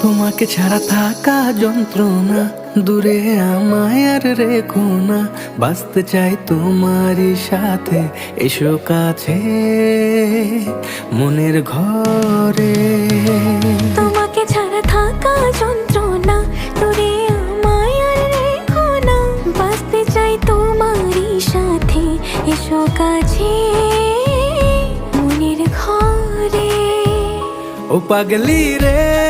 তোমাকে ছাড়া থাকা যন্ত্রণা, দূরে আমায় আর রেখো না। বাঁচতে চাই তোমারই সাথে, এসো কাছে মনের ঘরে। তোমাকে ছাড়া থাকা যন্ত্রণা, দূরে আমায় আর রেখো না। বাঁচতে চাই তোমারই সাথে, এসো কাছে মনের ঘরে। ও পাগলি রে